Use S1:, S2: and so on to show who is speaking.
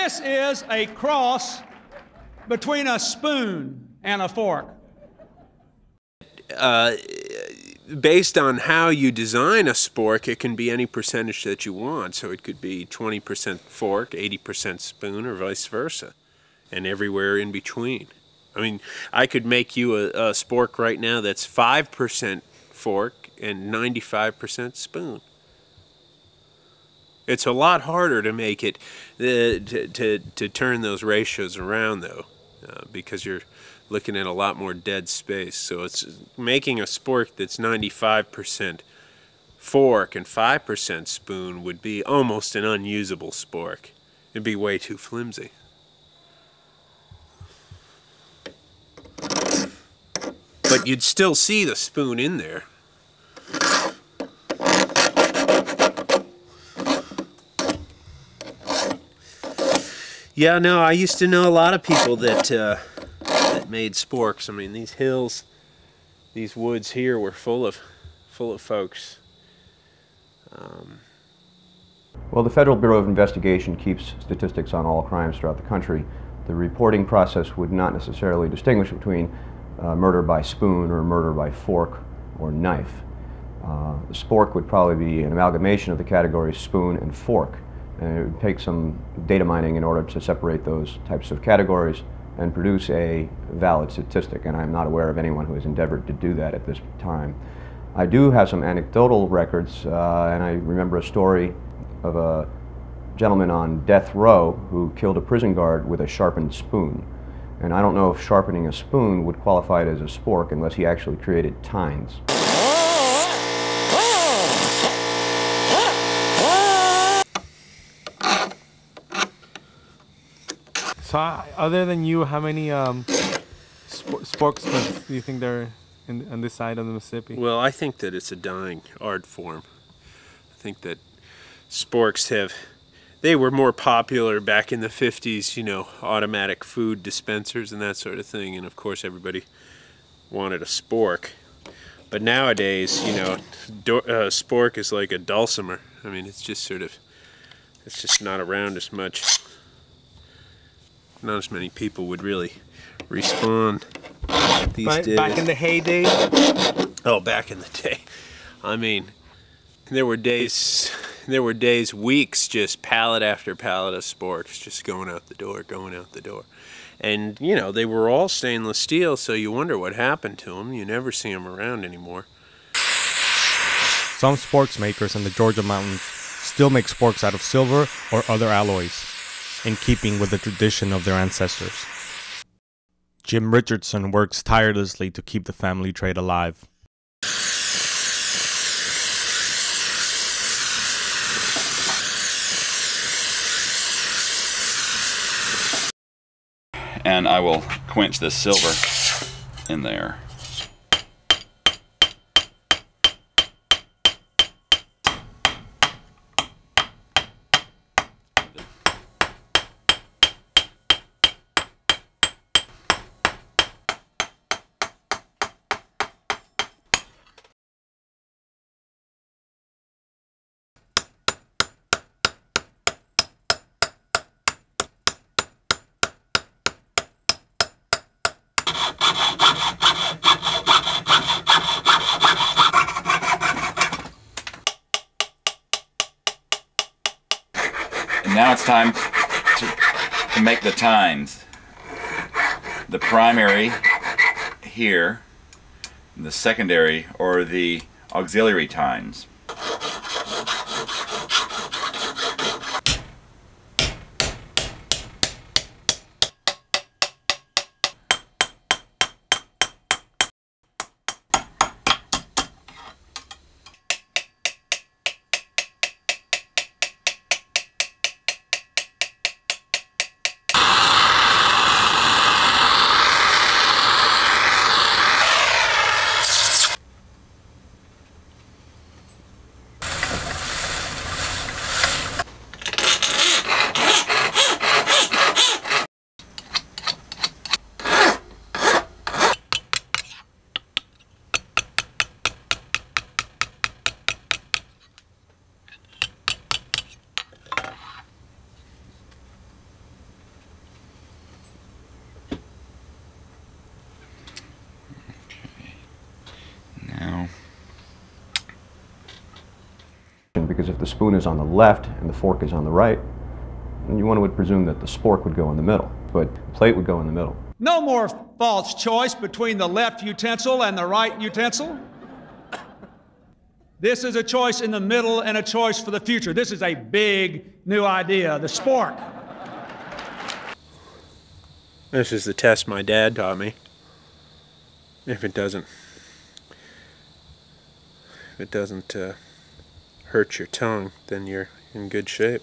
S1: This is a cross between a spoon and a fork.
S2: Based on how you design a spork, it can be any percentage that you want. So it could be 20% fork, 80% spoon, or vice versa, and everywhere in between. I mean, I could make you a spork right now that's 5% fork and 95% spoon. It's a lot harder to make it, to turn those ratios around, though, because you're looking at a lot more dead space. So it's making a spork that's 95% fork and 5% spoon would be almost an unusable spork. It'd be way too flimsy. But you'd still see the spoon in there. Yeah, no, I used to know a lot of people that made sporks. I mean, these hills, these woods here were full of folks.
S3: Well, the Federal Bureau of Investigation keeps statistics on all crimes throughout the country. The reporting process would not necessarily distinguish between murder by spoon or murder by fork or knife. The spork would probably be an amalgamation of the categories spoon and fork, and it would take some data mining in order to separate those types of categories and produce a valid statistic, and I'm not aware of anyone who has endeavored to do that at this time. I do have some anecdotal records, and I remember a story of a gentleman on death row who killed a prison guard with a sharpened spoon. And I don't know if sharpening a spoon would qualify it as a spork unless he actually created tines.
S4: So, other than you, how many sporksmiths do you think there are on this side of the Mississippi?
S2: Well, I think that it's a dying art form. I think that sporks they were more popular back in the 50s, you know, automatic food dispensers and that sort of thing, and of course everybody wanted a spork. But nowadays, you know, spork is like a dulcimer. I mean, it's just not around as much. Not as many people would really respond these days.
S4: Back in the heyday?
S2: Oh, back in the day. I mean, there were days, weeks, just pallet after pallet of sporks just going out the door. And, you know, they were all stainless steel, so you wonder what happened to them. You never see them around anymore.
S4: Some sporks makers in the Georgia mountains still make sporks out of silver or other alloys, in keeping with the tradition of their ancestors. Jim Richardson works tirelessly to keep the family trade alive.
S5: And I will quench this silver in there. And now it's time to make the tines. The primary here, the secondary, or the auxiliary tines.
S3: because if the spoon is on the left and the fork is on the right, then one would presume that the spork would go in the middle, but the plate would go in the middle.
S1: No more false choice between the left utensil and the right utensil. This is a choice in the middle and a choice for the future. This is a big new idea, the spork.
S2: This is the test my dad taught me. If it doesn't hurt your tongue, then you're in good shape.